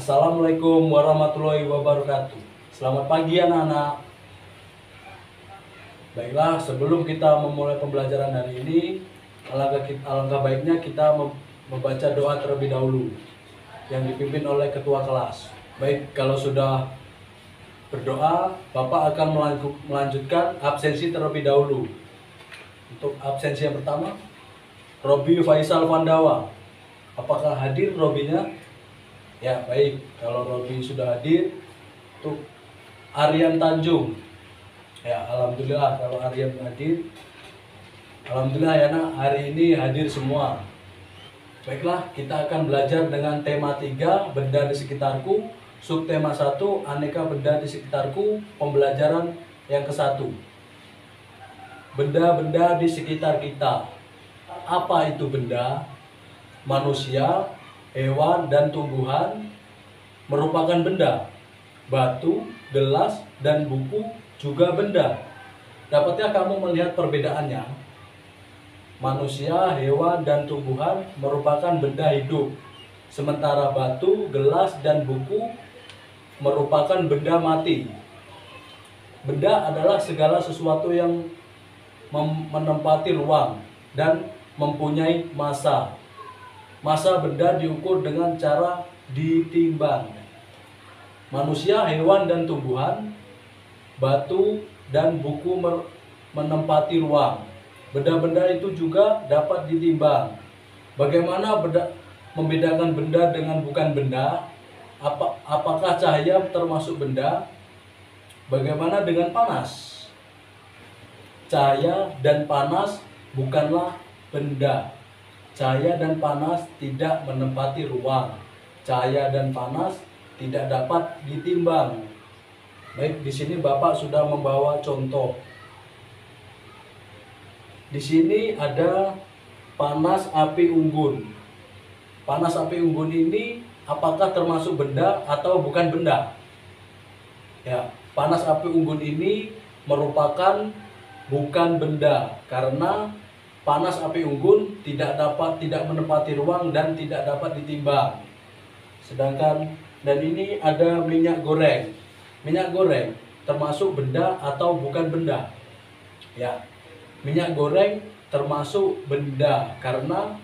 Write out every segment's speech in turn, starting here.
Assalamualaikum warahmatullahi wabarakatuh. Selamat pagi anak-anak. Baiklah, sebelum kita memulai pembelajaran hari ini, alangkah baiknya kita membaca doa terlebih dahulu yang dipimpin oleh ketua kelas. Baik, kalau sudah berdoa, Bapak akan melanjutkan absensi terlebih dahulu. Untuk absensi yang pertama, Robi Faisal Vandawa. Apakah hadir Robinya? Ya, baik. Kalau Robi sudah hadir. Untuk Aryan Tanjung. Ya, alhamdulillah kalau Aryan hadir. Alhamdulillah ya nak, hari ini hadir semua. Baiklah, kita akan belajar dengan tema 3, benda di sekitarku. Subtema 1, aneka benda di sekitarku. Pembelajaran yang ke-1. Benda-benda di sekitar kita. Apa itu benda? Manusia, hewan, dan tumbuhan merupakan benda. Batu, gelas, dan buku juga benda. Dapatkah kamu melihat perbedaannya? Manusia, hewan, dan tumbuhan merupakan benda hidup. Sementara batu, gelas, dan buku merupakan benda mati. Benda adalah segala sesuatu yang menempati ruang dan mempunyai massa. Massa benda diukur dengan cara ditimbang. Manusia, hewan, dan tumbuhan, batu, dan buku menempati ruang. Benda-benda itu juga dapat ditimbang. Bagaimana membedakan benda dengan bukan benda? Apakah cahaya termasuk benda? Bagaimana dengan panas? Cahaya dan panas bukanlah benda. Cahaya dan panas tidak menempati ruang. Cahaya dan panas tidak dapat ditimbang. Baik, di sini Bapak sudah membawa contoh. Di sini ada panas api unggun. Panas api unggun ini apakah termasuk benda atau bukan benda? Ya, panas api unggun ini merupakan bukan benda karena panas api unggun tidak menempati ruang dan tidak dapat ditimbang. Sedangkan dan ini ada minyak goreng. Minyak goreng termasuk benda atau bukan benda? Ya. Minyak goreng termasuk benda karena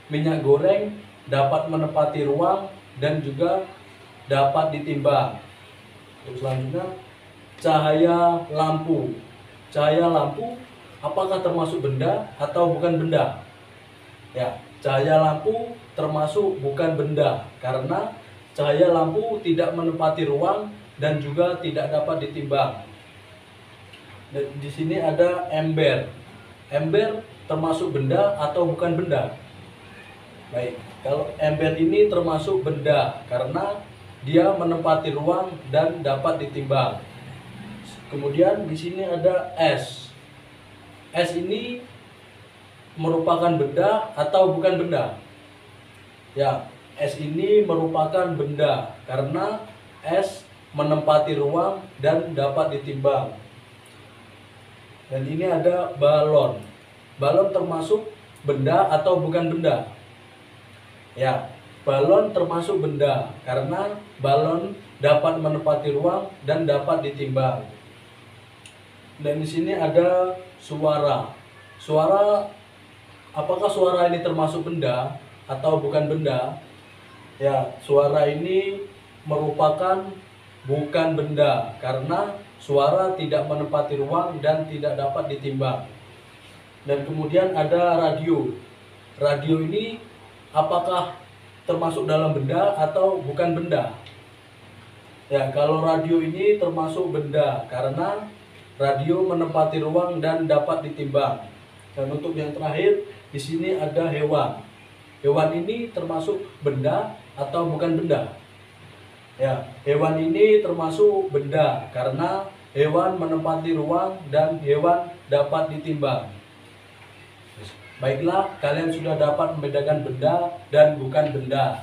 minyak goreng dapat menempati ruang dan juga dapat ditimbang. Terus selanjutnya, cahaya lampu. Cahaya lampu apakah termasuk benda atau bukan benda? Ya, cahaya lampu termasuk bukan benda karena cahaya lampu tidak menempati ruang dan juga tidak dapat ditimbang. Dan di sini ada ember. Ember termasuk benda atau bukan benda? Baik, kalau ember ini termasuk benda karena dia menempati ruang dan dapat ditimbang. Kemudian di sini ada es. Es ini merupakan benda atau bukan benda? Ya, es ini merupakan benda karena es menempati ruang dan dapat ditimbang. Dan ini ada balon. Balon termasuk benda atau bukan benda? Ya, balon termasuk benda karena balon dapat menempati ruang dan dapat ditimbang. Dan di sini ada suara. Apakah suara ini termasuk benda atau bukan benda? Ya, suara ini merupakan bukan benda karena suara tidak menempati ruang dan tidak dapat ditimbang. Dan kemudian ada radio. Radio ini apakah termasuk dalam benda atau bukan benda? Ya, kalau radio ini termasuk benda karena radio menempati ruang dan dapat ditimbang. Dan untuk yang terakhir, di sini ada hewan. Hewan ini termasuk benda atau bukan benda? Ya, hewan ini termasuk benda karena hewan menempati ruang dan hewan dapat ditimbang. Baiklah, kalian sudah dapat membedakan benda dan bukan benda.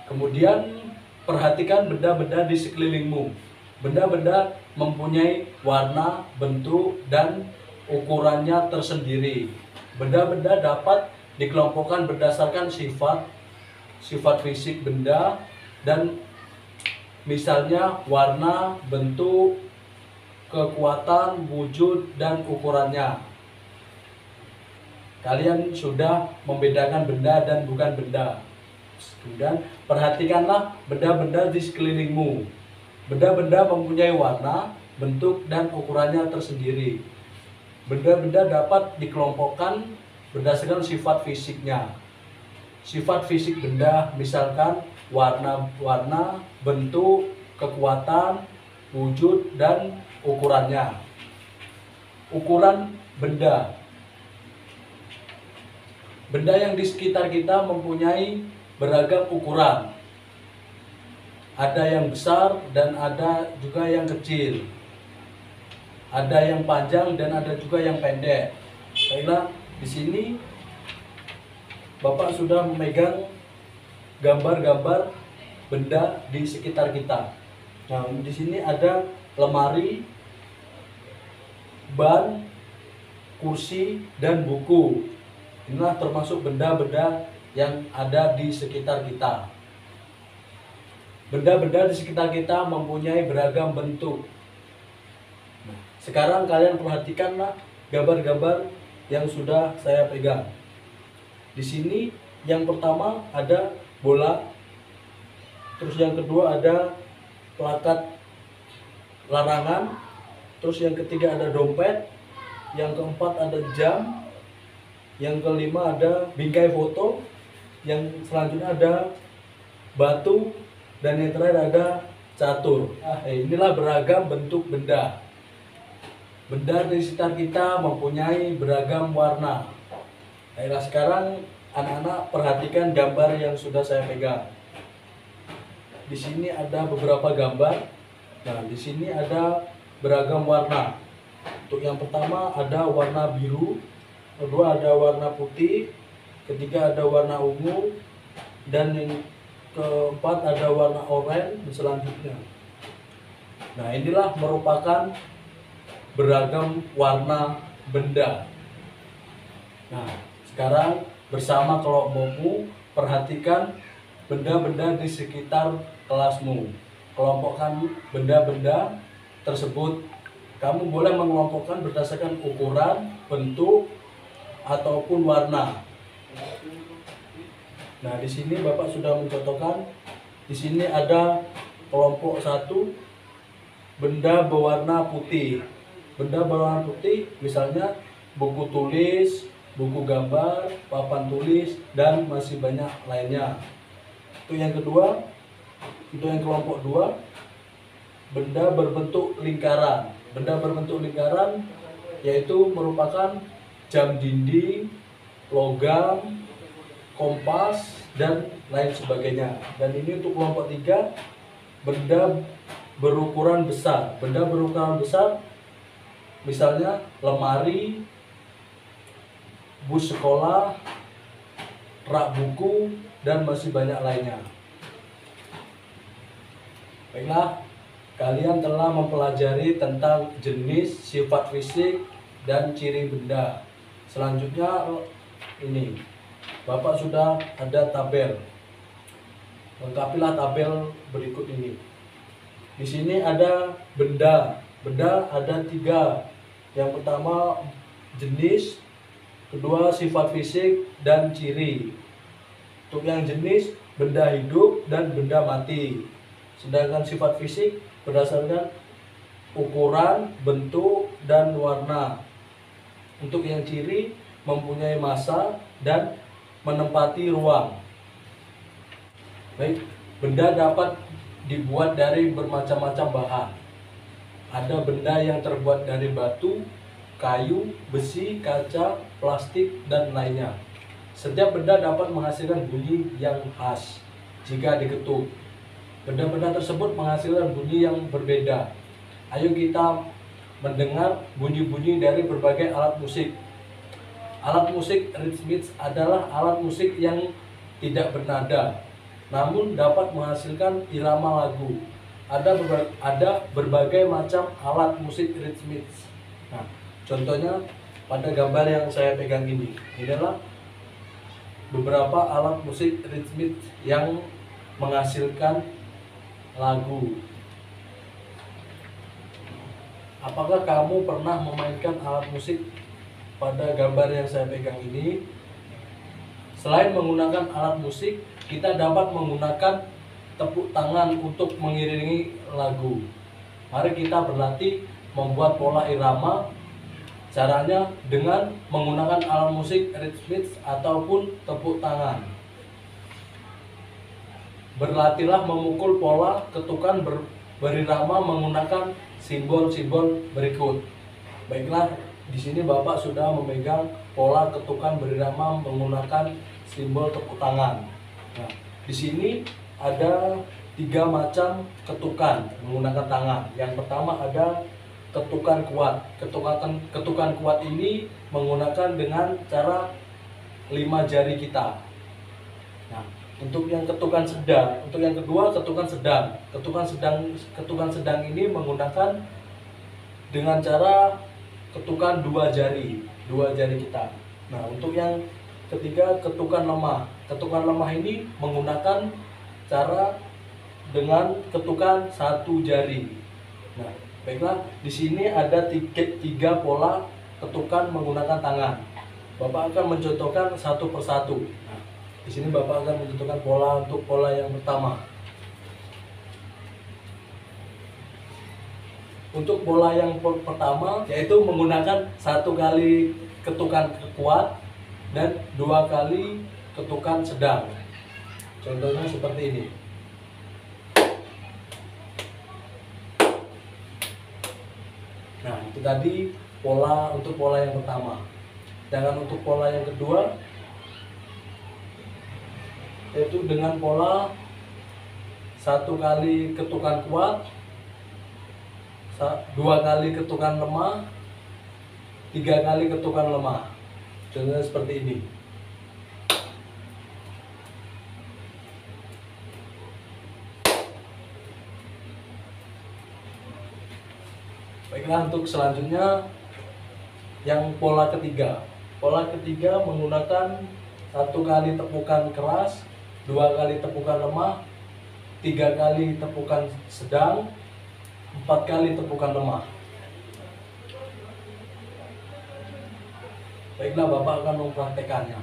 Kemudian perhatikan benda-benda di sekelilingmu. Benda-benda mempunyai warna, bentuk, dan ukurannya tersendiri. Benda-benda dapat dikelompokkan berdasarkan sifat fisik benda, dan misalnya warna, bentuk, kekuatan, wujud, dan ukurannya. Kalian sudah membedakan benda dan bukan benda. Kemudian perhatikanlah benda-benda di sekelilingmu. Benda-benda mempunyai warna, bentuk, dan ukurannya tersendiri. Benda-benda dapat dikelompokkan berdasarkan sifat fisiknya. Sifat fisik benda misalkan warna, bentuk, kekuatan, wujud, dan ukurannya. Ukuran benda. Benda yang di sekitar kita mempunyai beragam ukuran. Ada yang besar dan ada juga yang kecil. Ada yang panjang dan ada juga yang pendek. Baiklah, di sini Bapak sudah memegang gambar-gambar benda di sekitar kita. Nah, di sini ada lemari, ban, kursi, dan buku. Inilah termasuk benda-benda yang ada di sekitar kita. Benda-benda di sekitar kita mempunyai beragam bentuk. Nah, sekarang kalian perhatikanlah gambar-gambar yang sudah saya pegang. Di sini yang pertama ada bola, terus yang kedua ada plakat larangan, terus yang ketiga ada dompet, yang keempat ada jam, yang kelima ada bingkai foto, yang selanjutnya ada batu, dan yang terakhir ada catur. Inilah beragam bentuk benda. Benda di sekitar kita mempunyai beragam warna. Baiklah, sekarang anak-anak perhatikan gambar yang sudah saya pegang. Di sini ada beberapa gambar. Nah, di sini ada beragam warna. Untuk yang pertama ada warna biru, kedua ada warna putih, ketiga ada warna ungu, dan yang keempat ada warna oranye selanjutnya. Nah, inilah merupakan beragam warna benda. Nah, sekarang bersama kelompokmu perhatikan benda-benda di sekitar kelasmu. Kelompokkan benda-benda tersebut. Kamu boleh mengelompokkan berdasarkan ukuran, bentuk, ataupun warna. Nah, di sini Bapak sudah mencontohkan. Di sini ada kelompok 1, benda berwarna putih. Benda berwarna putih misalnya buku tulis, buku gambar, papan tulis, dan masih banyak lainnya. Itu yang kedua. Itu yang kelompok 2, benda berbentuk lingkaran. Benda berbentuk lingkaran yaitu merupakan jam dinding, logam, kompas, dan lain sebagainya. Dan ini untuk kelompok 3, benda berukuran besar. Benda berukuran besar misalnya lemari, bus sekolah, rak buku, dan masih banyak lainnya. Baiklah, kalian telah mempelajari tentang jenis, sifat fisik, dan ciri benda. Selanjutnya ini, Bapak sudah ada tabel. Lengkapilah tabel berikut ini. Di sini ada benda. Benda ada 3. Yang pertama jenis, kedua sifat fisik, dan ciri. Untuk yang jenis, benda hidup dan benda mati. Sedangkan sifat fisik berdasarkan ukuran, bentuk, dan warna. Untuk yang ciri, mempunyai massa dan menempati ruang. Baik, benda dapat dibuat dari bermacam-macam bahan. Ada benda yang terbuat dari batu, kayu, besi, kaca, plastik, dan lainnya. Setiap benda dapat menghasilkan bunyi yang khas jika diketuk. Benda-benda tersebut menghasilkan bunyi yang berbeda. Ayo kita mendengar bunyi-bunyi dari berbagai alat musik. Alat musik rhythmic adalah alat musik yang tidak bernada, namun dapat menghasilkan irama lagu. Ada berbagai macam alat musik rhythmic. Nah, contohnya pada gambar yang saya pegang ini. Inilah beberapa alat musik rhythmic yang menghasilkan lagu. Apakah kamu pernah memainkan alat musik pada gambar yang saya pegang ini? Selain menggunakan alat musik, kita dapat menggunakan tepuk tangan untuk mengiringi lagu. Mari kita berlatih membuat pola irama. Caranya dengan menggunakan alat musik ritmik ataupun tepuk tangan. Berlatihlah memukul pola ketukan berirama menggunakan simbol-simbol berikut. Baiklah, di sini Bapak sudah memegang pola ketukan berirama menggunakan simbol tepuk tangan. Nah, di sini ada 3 macam ketukan menggunakan tangan. Yang pertama ada ketukan kuat. Ketukan kuat ini menggunakan dengan cara 5 jari kita. Nah, untuk yang ketukan sedang, untuk yang kedua ketukan sedang. Ketukan sedang ini menggunakan dengan cara ketukan 2 jari kita. Nah, untuk yang ketiga ketukan lemah. Ketukan lemah ini menggunakan cara dengan ketukan 1 jari. Nah, baiklah, di sini ada 3 pola ketukan menggunakan tangan. Bapak akan mencontohkan satu persatu. Nah, di sini Bapak akan mencontohkan pola untuk pola yang pertama. Untuk pola yang pertama yaitu menggunakan 1 kali ketukan kuat dan 2 kali ketukan sedang. Contohnya seperti ini. Nah, itu tadi pola untuk pola yang pertama. Sedangkan untuk pola yang kedua yaitu dengan pola 1 kali ketukan kuat, 2 kali ketukan lemah, 3 kali ketukan lemah. Contohnya seperti ini. Baiklah, untuk selanjutnya yang pola ketiga. Pola ketiga menggunakan 1 kali tepukan keras, 2 kali tepukan lemah, 3 kali tepukan sedang, 4 kali tepukan lemah. Baiklah, Bapak akan mempraktekannya.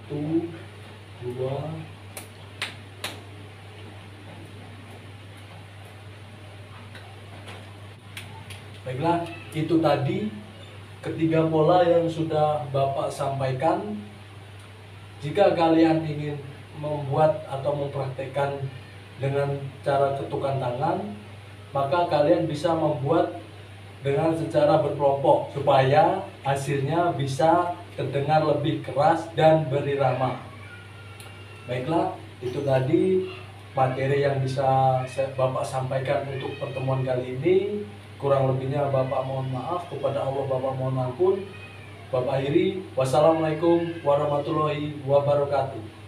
Satu, dua, baiklah, itu tadi ketiga pola yang sudah Bapak sampaikan. Jika kalian ingin membuat atau mempraktekkan dengan cara ketukan tangan, maka kalian bisa membuat dengan secara berkelompok supaya hasilnya bisa terdengar lebih keras dan berirama. Baiklah, itu tadi materi yang bisa Bapak sampaikan untuk pertemuan kali ini. Kurang lebihnya Bapak mohon maaf, kepada Allah Bapak mohon ampun. Bapak akhiri, wassalamualaikum warahmatullahi wabarakatuh.